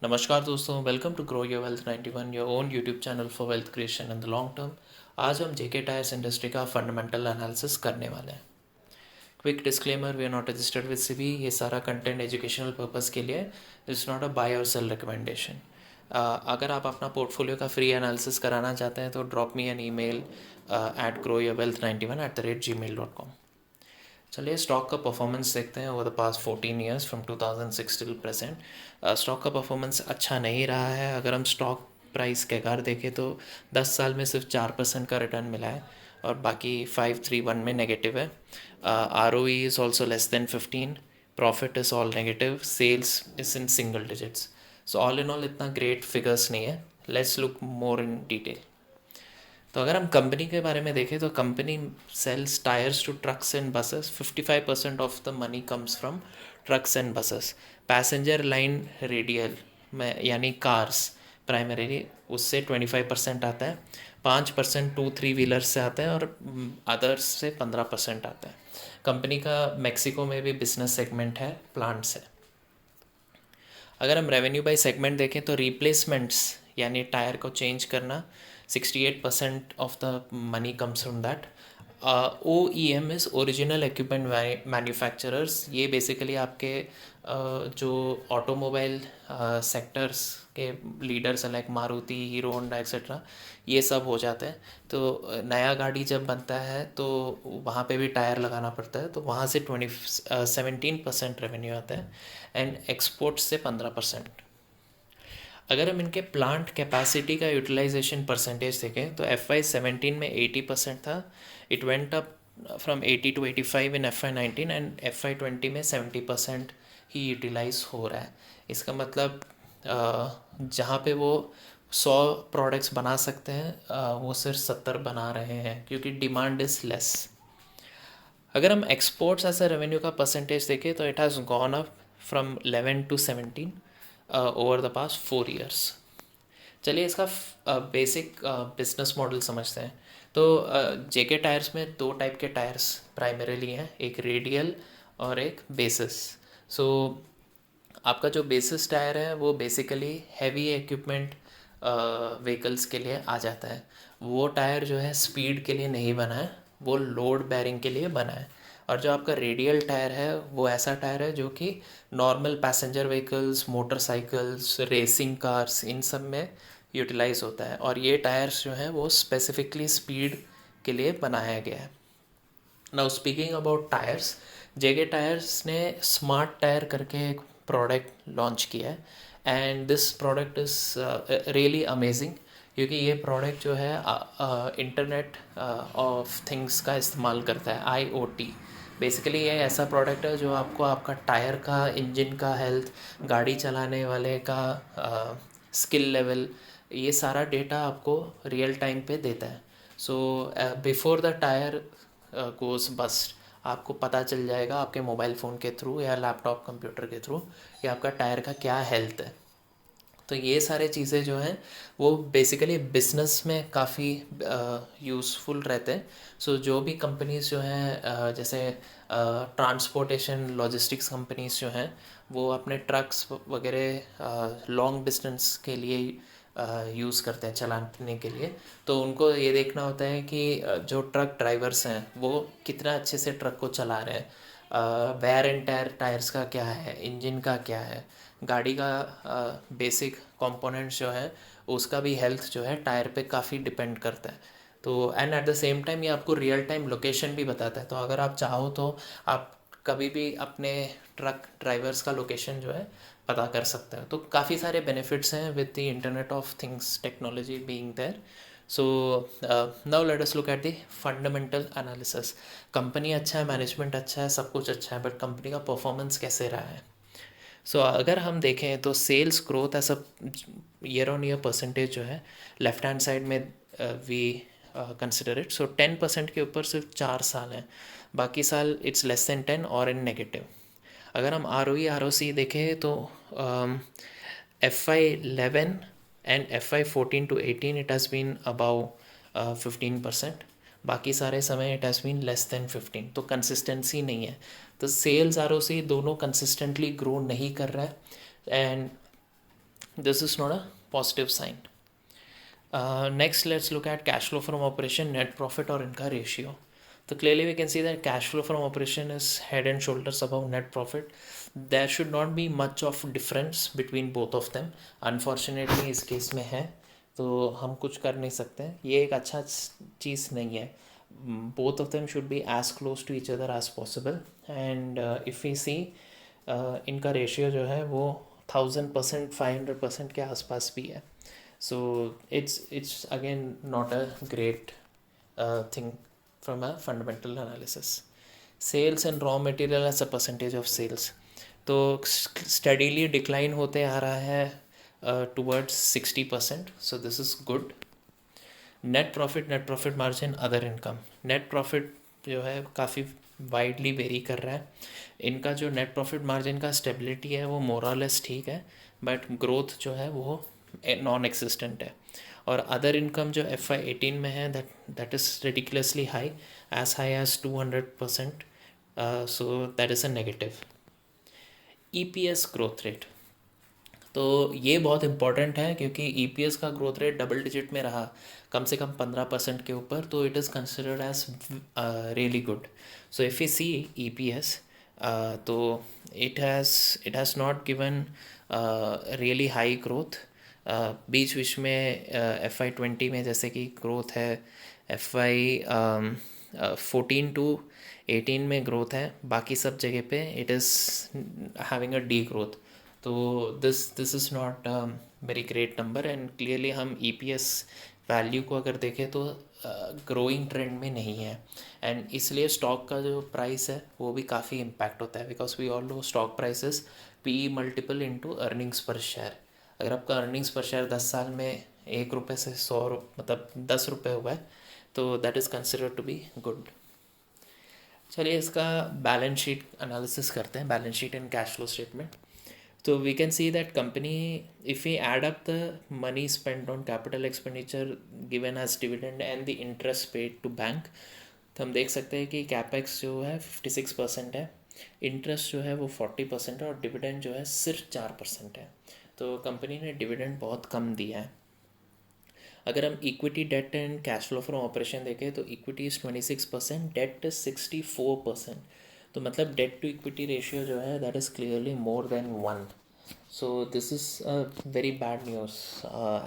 नमस्कार दोस्तों, welcome to grow your wealth 91, your own YouTube channel for wealth creation in the long term. आज हम JK Tyres industry का fundamental analysis करने वाले हैं। Quick disclaimer, we are not registered with SEBI. ये सारा कंटेंट एजुकेशनल पर्पस के लिए, it's not a buy or sell recommendation. अगर आप अपना पोर्टफोलियो का फ्री एनालिसिस कराना चाहते हैं तो drop me an email at groyourwealth91@gmail.com। चलिए स्टॉक का परफॉर्मेंस देखते हैं over the past 14 years from 2006 till present. Stock का परफॉर्मेंस अच्छा नहीं रहा है। अगर हम स्टॉक प्राइस के आकार देखें तो 10 साल में सिर्फ 4% का रिटर्न मिला है और बाकी 531 में नेगेटिव है। ROE is also less than 15, profit is all negative, sales is in single digits. So all in all इतना ग्रेट फिगर्स नहीं है। Let's look more in detail. तो अगर हम कंपनी के बारे में देखें तो company sales tyres to trucks and buses. 55% of the money comes from trucks and buses. Passenger line radial में यानी कार्स प्राइमरीली उससे 25% आता है। 5% 2-3 व्हीलर्स से आता है और अदर्स से 15% आता है। कंपनी का मेक्सिको में भी बिजनेस सेगमेंट है, प्लांट्स है। अगर हम रेवेन्यू बाई सेगमेंट देखें तो रिप्लेसमेंट्स यानी टायर को चेंज करना 68% of the money comes from that. OEM is original equipment manufacturers. ये बेसिकली आपके जो ऑटोमोबाइल सेक्टर्स के लीडर्स हैं like Maruti, hero Honda etcetera, ये सब हो जाते हैं। तो नया गाड़ी जब बनता है तो वहाँ पे भी टायर लगाना पड़ता है, तो वहाँ से 17% रेवेन्यू आता है एंड एक्सपोर्ट से 15%। अगर हम इनके प्लांट कैपेसिटी का यूटिलाइजेशन परसेंटेज देखें तो FY17 में 80% था। It went up from 80 to 85 in FY19 and FY20 में 70% ही यूटिलाइज हो रहा है। इसका मतलब जहाँ पे वो 100 प्रोडक्ट्स बना सकते हैं वो सिर्फ 70 बना रहे हैं क्योंकि डिमांड इज़ लेस। अगर हम एक्सपोर्ट्स एज अ रेवेन्यू का परसेंटेज देखें तो it has gone up from 11 to 17 over the past 4 years. चलिए इसका बेसिक बिजनेस मॉडल समझते हैं। तो जेके टायर्स में दो टाइप के टायर्स प्राइमरीली हैं, एक रेडियल और एक बेसिस। सो आपका जो बेसिस टायर है वो बेसिकली हैवी इक्विपमेंट व्हीकल्स के लिए आ जाता है। वो टायर जो है स्पीड के लिए नहीं बना है, वो लोड बेयरिंग के लिए बना है। और जो आपका रेडियल टायर है वो ऐसा टायर है जो कि normal passenger vehicles, motorcycles, racing cars, इन सब में यूटिलाइज होता है। और ये टायर्स जो हैं वो स्पेसिफिकली स्पीड के लिए बनाया गया है। Now speaking about tyres, JK tyres ने स्मार्ट टायर करके एक प्रोडक्ट लॉन्च किया है and this product is really amazing क्योंकि ये प्रोडक्ट जो है इंटरनेट ऑफ थिंग्स का इस्तेमाल करता है, IoT। बेसिकली ये ऐसा प्रोडक्ट है जो आपको आपका टायर का, इंजन का हेल्थ, गाड़ी चलाने वाले का स्किल लेवल, ये सारा डेटा आपको रियल टाइम पे देता है। So before the tyre goes bust आपको पता चल जाएगा आपके मोबाइल फ़ोन के थ्रू या लैपटॉप कंप्यूटर के थ्रू कि आपका टायर का क्या हेल्थ है। तो ये सारे चीज़ें जो हैं वो बेसिकली बिजनेस में काफ़ी यूज़फुल रहते हैं। सो जो भी कंपनीज़ जो हैं जैसे ट्रांसपोर्टेशन लॉजिस्टिक्स कंपनीज़ जो हैं वो अपने ट्रक्स वगैरह लॉन्ग डिस्टेंस के लिए यूज़ करते हैं चलाने के लिए। तो उनको ये देखना होता है कि जो ट्रक ड्राइवर्स हैं वो कितना अच्छे से ट्रक को चला रहे हैं, वेयर एंड टायर टायर्स का क्या है, इंजन का क्या है, गाड़ी का बेसिक कंपोनेंट्स जो है उसका भी हेल्थ जो है टायर पे काफ़ी डिपेंड करता है। तो and at the same time ये आपको रियल टाइम लोकेशन भी बताता है। तो अगर आप चाहो तो आप कभी भी अपने ट्रक ड्राइवर्स का लोकेशन जो है पता कर सकते हैं। तो काफ़ी सारे बेनिफिट्स हैं with the internet of things technology being there. So now let us look at the fundamental analysis. Company अच्छा है, मैनेजमेंट अच्छा है, सब कुछ अच्छा है, बट कंपनी का परफॉर्मेंस कैसे रहा है। सो अगर हम देखें तो सेल्स ग्रोथ ऐसा ईयर ऑन ईयर परसेंटेज जो है लेफ्ट हैंड साइड में वी कंसिडर इट। सो 10% के ऊपर सिर्फ 4 साल हैं, बाकी साल इट्स लेस देन 10 और इन नेगेटिव। अगर हम ROE ROC देखें तो FY11 and FY14 to 18 it has been about 15%। बाकी सारे समय it has been less than 15। तो कंसिस्टेंसी नहीं है। तो सेल्स ROC दोनों कंसिस्टेंटली ग्रो नहीं कर रहा है and This is not a positive sign. Next, let's look at cash flow from operation, net profit or इनका ratio. So clearly we can see that cash flow from operation is head and shoulders above net profit. There should not be much of difference between both of them. Unfortunately इस case में है, तो हम कुछ कर नहीं सकते हैं. ये एक अच्छा चीज़ नहीं है. Both of them should be as close to each other as possible. And if we see इनका रेशियो जो है वो 1000%, 500% के आसपास भी है. So it's again not a great thing from a fundamental analysis. Sales and raw material as a percentage of sales, तो steadily decline होते आ रहा है towards 60%. So this is good. Net profit margin, other income. Net profit जो है काफ़ी widely very कर रहा है. इनका जो नेट प्रॉफिट मार्जिन का स्टेबिलिटी है वो मोरलेस ठीक है, बट ग्रोथ जो है वो नॉन एक्सिस्टेंट है. और अदर इनकम जो FY18 में है, that is ridiculously high, as high as 200%. So that is a negative. EPS growth rate, तो ये बहुत इंपॉर्टेंट है क्योंकि EPS का ग्रोथ रेट डबल डिजिट में रहा कम से कम 15% के ऊपर, तो it is considered as really good. So if you see EPS, तो it has not given really high growth. बीच बीच में FY20 में जैसे कि ग्रोथ है, FY14 to 18 में ग्रोथ है, बाकी सब जगह पे it is having a degrowth. तो this is not very great number. And clearly हम EPS वैल्यू को अगर देखें तो ग्रोइंग ट्रेंड में नहीं है. एंड इसलिए स्टॉक का जो प्राइस है वो भी काफ़ी इम्पैक्ट होता है, because we all know stock prices PE multiple into earnings per share. अगर आपका अर्निंग्स पर शेयर 10 साल में 1 रुपये से 100 मतलब 10 रुपये हुआ है, तो that is considered to be good. चलिए इसका बैलेंस शीट एनालिसिस करते हैं, balance sheet and cash flow statement. So we can see that company, if we add up the money spent on capital expenditure given as dividend and the interest paid to bank, तो हम देख सकते हैं कि capex जो है 56% है, interest जो है वो 40% है, और डिविडेंड जो है सिर्फ 4% है. तो कंपनी ने डिविडेंड बहुत कम दिया है. अगर हम equity, debt and cash flow from operation देखें तो इक्विटी इज़ 26%, डेट इज़ 64%. तो मतलब डेट टू इक्विटी रेशियो जो है that is clearly more than 1. So this is a very bad news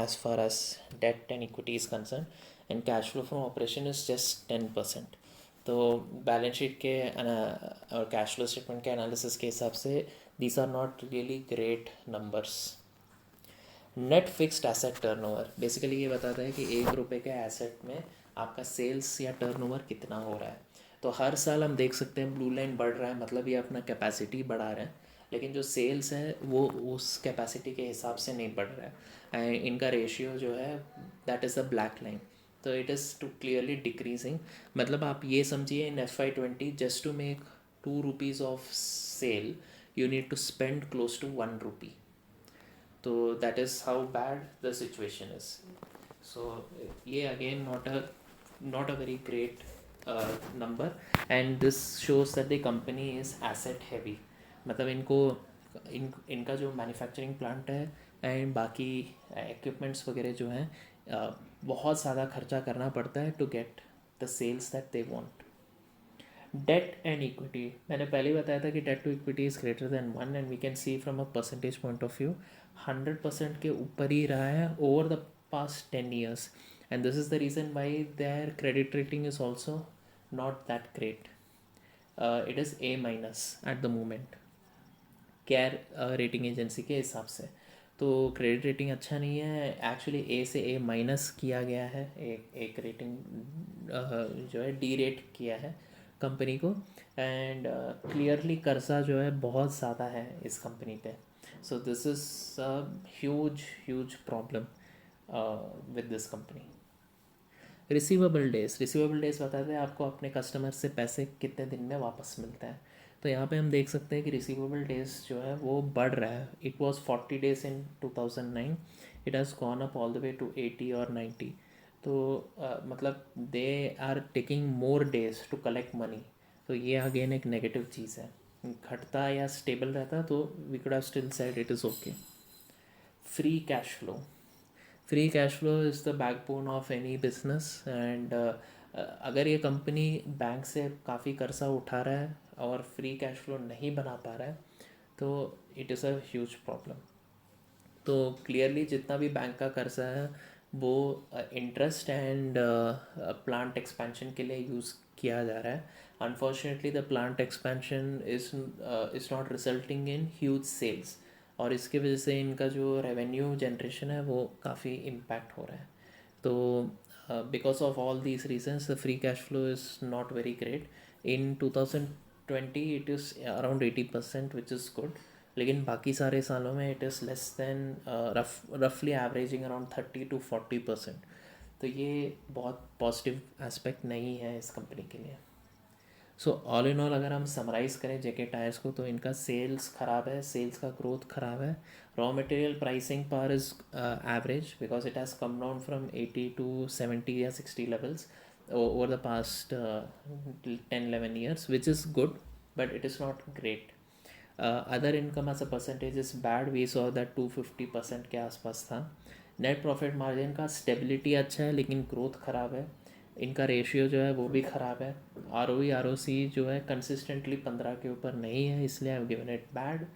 as far as debt and equity is concern. And cash flow from operation is just 10%. तो balance sheet के और cash flow statement के analysis के हिसाब से these are not really great numbers. Net fixed asset turnover basically ये बताता है कि 1 रुपये के एसेट में आपका सेल्स या टर्नओवर कितना हो रहा है. तो हर साल हम देख सकते हैं ब्लू लाइन बढ़ रहा है, मतलब ये अपना कैपेसिटी बढ़ा रहे हैं, लेकिन जो सेल्स है वो उस कैपेसिटी के हिसाब से नहीं बढ़ रहा है. एंड इनका रेशियो जो है that is the black line. तो it is to clearly decreasing. मतलब आप ये समझिए in FY20 just to make 2 rupees of sale you need to spend close to 1 rupee. तो that is how bad the situation is. So yeah, again not a very great number. And this shows that the company is asset heavy. मतलब इनका जो manufacturing plant है and बाकी equipments वगैरह जो हैं, बहुत ज़्यादा खर्चा करना पड़ता है to get the sales that they want. Debt and equity, मैंने पहले ही बताया था कि debt to equity is greater than 1. And we can see from a percentage point of view 100% के ऊपर ही रहा है over the past 10 years. And this is the reason why there credit rating is also not that great. It is A- at the moment care rating agency के हिसाब से. तो credit rating अच्छा नहीं है, एक्चुअली A से A- किया गया है, एक रेटिंग जो है डी रेट किया है कंपनी को. एंड क्लियरली कर्जा जो है बहुत ज़्यादा है इस कंपनी पे. सो this is huge huge problem with this company. Receivable days बताते हैं आपको अपने कस्टमर से पैसे कितने दिन में वापस मिलते हैं. तो यहाँ पे हम देख सकते हैं कि रिसीवेबल डेज जो है वो बढ़ रहा है. It was 40 days in 2009, it has gone up all the way to 80 or 90. तो मतलब they are taking more days to collect money. तो ये अगेन एक नेगेटिव चीज़ है. घटता या स्टेबल रहता तो we could have still said it is okay. Free cash flow is the backbone of any business and अगर ये कंपनी बैंक से काफ़ी कर्जा उठा रहा है और फ्री कैश फ्लो नहीं बना पा रहा है तो it is a huge problem. तो क्लियरली जितना भी बैंक का कर्जा है वो इंटरेस्ट एंड प्लांट एक्सपेंशन के लिए यूज़ किया जा रहा है। Unfortunately the plant expansion is not resulting in huge sales और इसकी वजह से इनका जो रेवेन्यू जनरेशन है वो काफ़ी इम्पैक्ट हो रहा है। तो because of all these reasons the free cash flow is not very great. In 2020 it is around 80% which is good, लेकिन बाकी सारे सालों में इट इज़ लेस दैन रफली एवरेजिंग अराउंड 30 to 40%। तो ये बहुत पॉजिटिव एस्पेक्ट नहीं है इस कंपनी के लिए। सो ऑल इन ऑल अगर हम समराइज़ करें जेके टायर्स को तो इनका सेल्स ख़राब है, सेल्स का ग्रोथ ख़राब है। Raw material pricing power is average because it has come down from 80 to 70 या 60 levels over the past 10-11 years, which is good, but it is not great. Other income as a percentage is bad. We saw that 250% के आसपास था। Net profit margin का stability अच्छा है लेकिन growth ख़राब है। इनका रेशियो जो है वो भी ख़राब है। ROE ROC जो है कंसिस्टेंटली 15 के ऊपर नहीं है, इसलिए I have given it bad.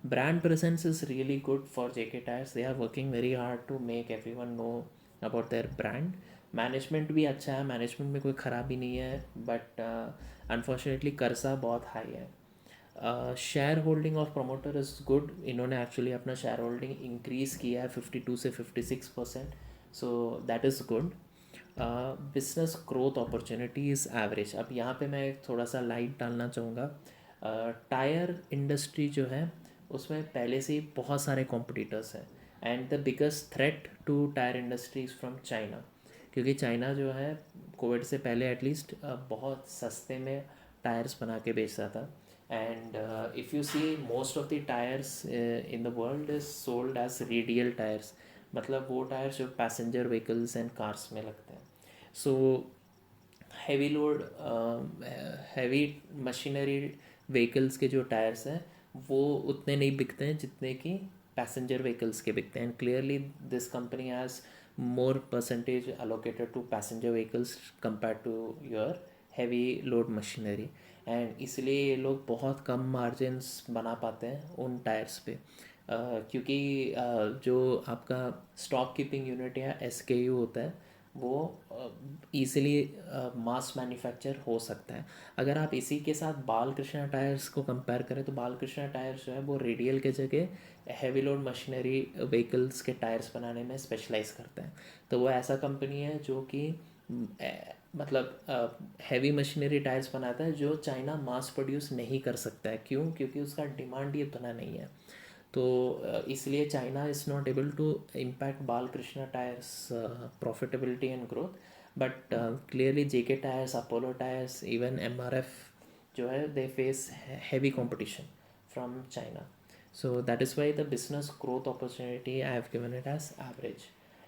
Brand presence is really good for JK Tyres. They are working very hard to make everyone know about their brand. Management भी अच्छा है, मैनेजमेंट में कोई ख़राबी नहीं है, बट अनफॉर्चुनेटली कर्जा बहुत हाई है। Share holding of promoter is good. इन्होंने एक्चुअली अपना शेयर होल्डिंग इंक्रीज़ किया है 52 से 56%, सो that is good. Business growth opportunity is average. अब यहाँ पे मैं थोड़ा सा लाइट डालना चाहूँगा। टायर इंडस्ट्री जो है उसमें पहले से ही बहुत सारे कॉम्पिटिटर्स हैं and the biggest threat to tyre industry is from China, क्योंकि चाइना जो है कोविड से पहले एटलीस्ट बहुत सस्ते में टायर्स बना के बेचता था। And if you see most of the tyres in the world is sold as radial tyres, मतलब वो टायर्स जो पैसेंजर व्हीकल्स एंड कार्स में लगते हैं। So heavy load heavy machinery vehicles के जो टायर्स हैं वो उतने नहीं बिकते हैं जितने कि पैसेंजर व्हीकल्स के बिकते हैं। And clearly this company has more percentage allocated to passenger vehicles compared to your heavy load machinery, and इसलिए ये लोग बहुत कम मार्जिन्स बना पाते हैं उन टायर्स पे। क्योंकि जो आपका स्टॉक कीपिंग यूनिट या SKU होता है वो ईज़िली मास मैन्युफैक्चर हो सकता है। अगर आप इसी के साथ बालकृष्णा टायर्स को कंपेयर करें तो बालकृष्णा टायर्स जो है वो रेडियल के जगह हैवी लोड मशीनरी व्हीकल्स के टायर्स बनाने में स्पेशलाइज करता है। तो वो ऐसा कंपनी है जो कि मतलब हैवी मशीनरी टायर्स बनाता है जो चाइना मास प्रोड्यूस नहीं कर सकता है। क्यों? क्योंकि उसका डिमांड ही उतना नहीं है। तो इसलिए China is not able to impact Balkrishna tyres profitability and growth, but clearly JK tyres, Apollo tyres, even MRF जो है they face heavy competition from China. So that is why the business growth opportunity I have given it as average.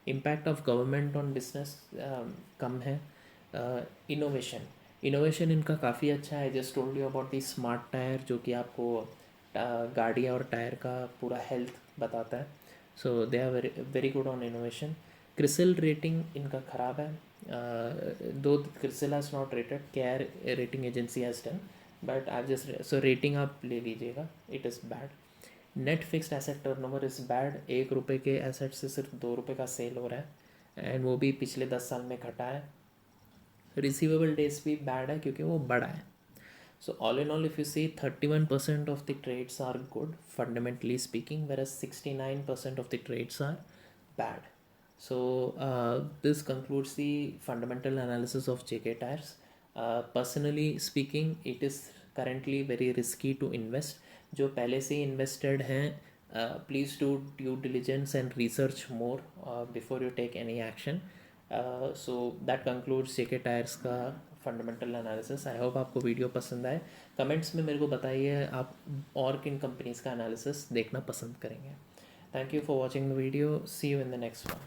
Impact of government on business कम है। Innovation इनका काफ़ी अच्छा है। Just told you about the smart tyre जो कि आपको गाड़ी और टायर का पूरा हेल्थ बताता है। So they are very very good on innovation. CRISIL rating इनका ख़राब है, though CRISIL has not rated, CARE rating agency has done, but I just saw rating आप ले लीजिएगा, it is bad. Net fixed asset turnover is bad. 1 रुपये के asset से सिर्फ 2 रुपये का सेल हो रहा है एंड वो भी पिछले 10 साल में घटा है। रिसीवेबल डेज भी बैड है क्योंकि वो बड़ा है। So all in all, if you see 31% of the trades are good, fundamentally speaking, whereas 69% of the trades are bad. So this concludes the fundamental analysis of JK Tires. Personally speaking, it is currently very risky to invest. जो पहले से invested हैं, please do due diligence and research more before you take any action. So that concludes JK tyres का fundamental analysis. I hope आपको video पसंद आए। Comments में मेरे को बताइए आप और किन कंपनीज़ का एनालिसिस देखना पसंद करेंगे। Thank you for watching the video, see you in the next one.